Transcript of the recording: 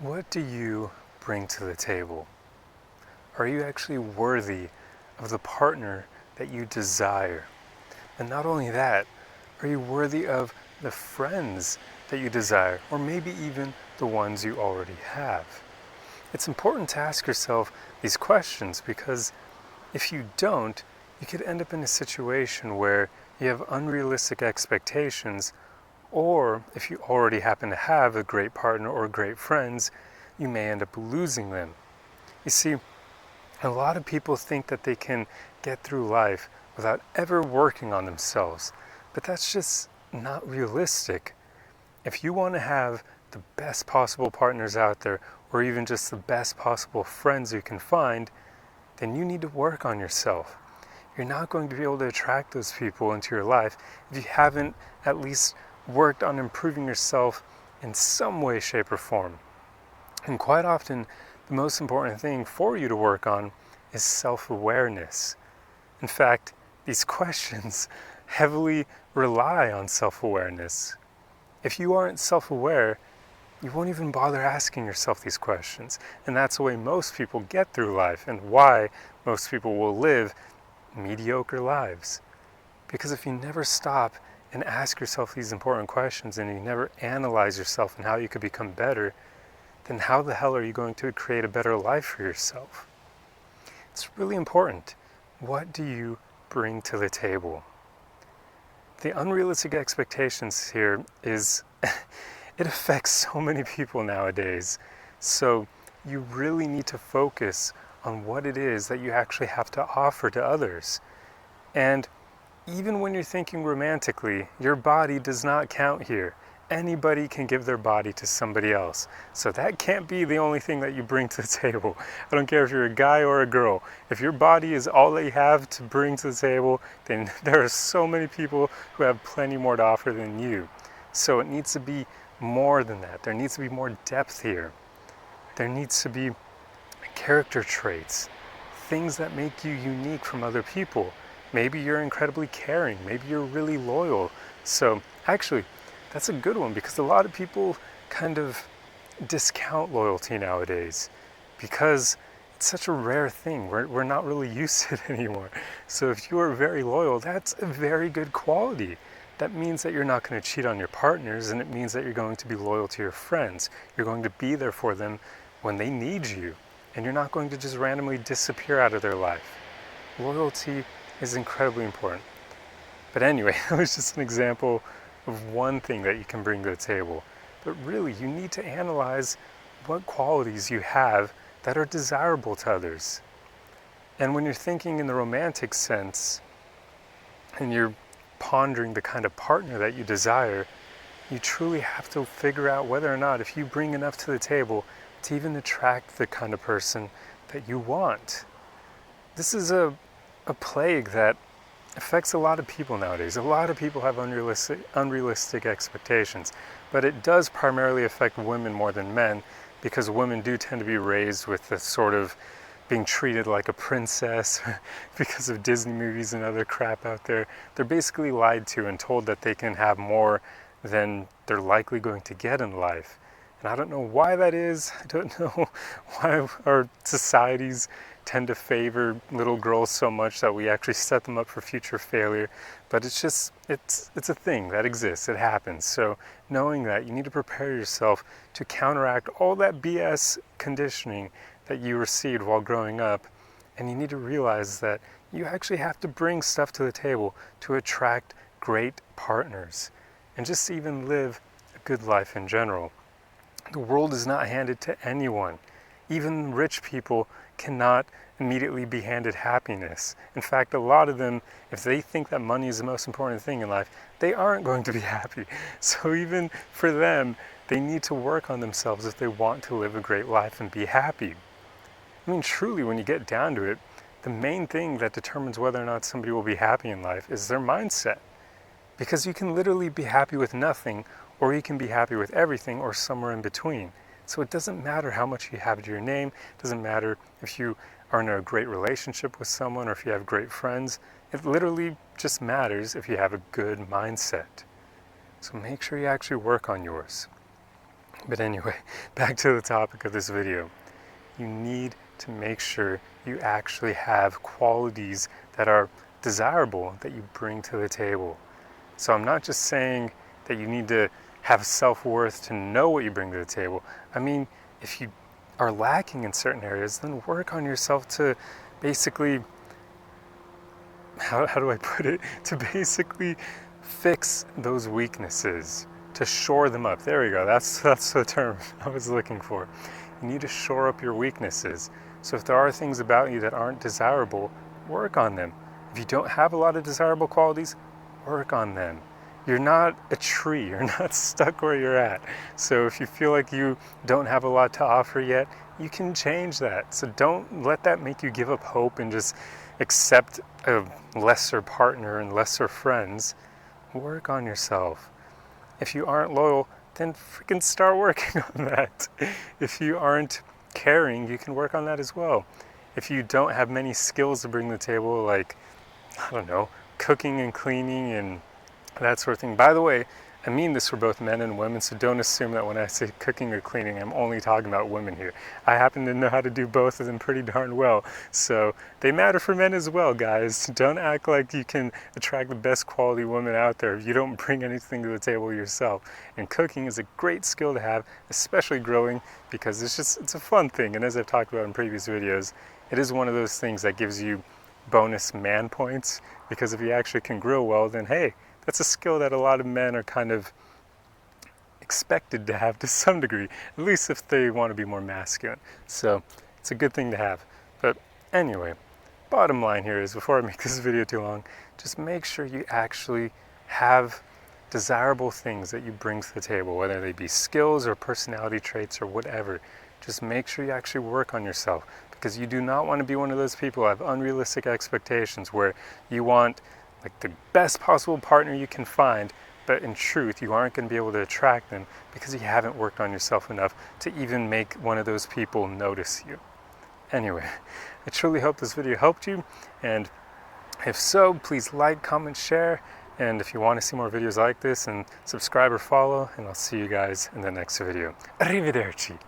What do you bring to the table? Are you actually worthy of the partner that you desire? And not only that, are you worthy of the friends that you desire, or maybe even the ones you already have? It's important to ask yourself these questions because if you don't, you could end up in a situation where you have unrealistic expectations, or if you already happen to have a great partner or great friends, you may end up losing them. You see, a lot of people think that they can get through life without ever working on themselves, but that's just not realistic. If you want to have the best possible partners out there, or even just the best possible friends you can find, then you need to work on yourself. You're not going to be able to attract those people into your life if you haven't at least worked on improving yourself in some way, shape, or form. And quite often, the most important thing for you to work on is self-awareness. In fact, these questions heavily rely on self-awareness. If you aren't self-aware, you won't even bother asking yourself these questions. And that's the way most people get through life and why most people will live mediocre lives. Because if you never stop and ask yourself these important questions and you never analyze yourself and how you could become better, then how the hell are you going to create a better life for yourself? It's really important. What do you bring to the table? The unrealistic expectations here is, it affects so many people nowadays. So you really need to focus on what it is that you actually have to offer to others. And even when you're thinking romantically, your body does not count here. Anybody can give their body to somebody else. So that can't be the only thing that you bring to the table. I don't care if you're a guy or a girl. If your body is all that you have to bring to the table, then there are so many people who have plenty more to offer than you. So it needs to be more than that. There needs to be more depth here. There needs to be character traits, things that make you unique from other people. Maybe you're incredibly caring. Maybe you're really loyal. So actually, that's a good one because a lot of people kind of discount loyalty nowadays because it's such a rare thing. We're not really used to it anymore. So if you are very loyal, that's a very good quality. That means that you're not going to cheat on your partners, and it means that you're going to be loyal to your friends. You're going to be there for them when they need you, and you're not going to just randomly disappear out of their life. Loyalty is incredibly important. But anyway, that was just an example of one thing that you can bring to the table. But really, you need to analyze what qualities you have that are desirable to others. And when you're thinking in the romantic sense, and you're pondering the kind of partner that you desire, you truly have to figure out whether or not if you bring enough to the table to even attract the kind of person that you want. This is a plague that affects a lot of people nowadays. A lot of people have unrealistic expectations, but it does primarily affect women more than men because women do tend to be raised with the sort of being treated like a princess because of Disney movies and other crap out there. They're basically lied to and told that they can have more than they're likely going to get in life. And I don't know why that is. I don't know why our societies tend to favor little girls so much that we actually set them up for future failure. But it's just, it's a thing that exists. It happens. So knowing that, you need to prepare yourself to counteract all that BS conditioning that you received while growing up. And you need to realize that you actually have to bring stuff to the table to attract great partners and just even live a good life in general. The world is not handed to anyone. Even rich people cannot immediately be handed happiness. In fact, a lot of them, if they think that money is the most important thing in life, they aren't going to be happy. So even for them, they need to work on themselves if they want to live a great life and be happy. I mean, truly, when you get down to it, the main thing that determines whether or not somebody will be happy in life is their mindset. Because you can literally be happy with nothing, or you can be happy with everything, or somewhere in between. So it doesn't matter how much you have to your name. It doesn't matter if you are in a great relationship with someone or if you have great friends. It literally just matters if you have a good mindset. So make sure you actually work on yours. But anyway, back to the topic of this video. You need to make sure you actually have qualities that are desirable that you bring to the table. So I'm not just saying that you need to have self-worth to know what you bring to the table. I mean, if you are lacking in certain areas, then work on yourself to basically, how do I put it? To basically fix those weaknesses, to shore them up. There we go, that's the term I was looking for. You need to shore up your weaknesses. So if there are things about you that aren't desirable, work on them. If you don't have a lot of desirable qualities, work on them. You're not a tree, you're not stuck where you're at. So if you feel like you don't have a lot to offer yet, you can change that. So don't let that make you give up hope and just accept a lesser partner and lesser friends. Work on yourself. If you aren't loyal, then freaking start working on that. If you aren't caring, you can work on that as well. If you don't have many skills to bring to the table, like, I don't know, cooking and cleaning and that sort of thing. By the way, I mean this for both men and women, so don't assume that when I say cooking or cleaning, I'm only talking about women here. I happen to know how to do both of them pretty darn well, so they matter for men as well, guys. Don't act like you can attract the best quality women out there if you don't bring anything to the table yourself. And cooking is a great skill to have, especially growing, because it's a fun thing, and as I've talked about in previous videos, it is one of those things that gives you bonus man points, because if you actually can grill well, then hey, that's a skill that a lot of men are kind of expected to have to some degree, at least if they want to be more masculine. So it's a good thing to have. But anyway, bottom line here is, before I make this video too long, just make sure you actually have desirable things that you bring to the table, whether they be skills or personality traits or whatever. Just make sure you actually work on yourself, because you do not want to be one of those people who have unrealistic expectations where you want like the best possible partner you can find, but in truth you aren't going to be able to attract them because you haven't worked on yourself enough to even make one of those people notice you. Anyway, I truly hope this video helped you, and if so, please like, comment, share, and if you want to see more videos like this, and subscribe or follow, and I'll see you guys in the next video. Arrivederci!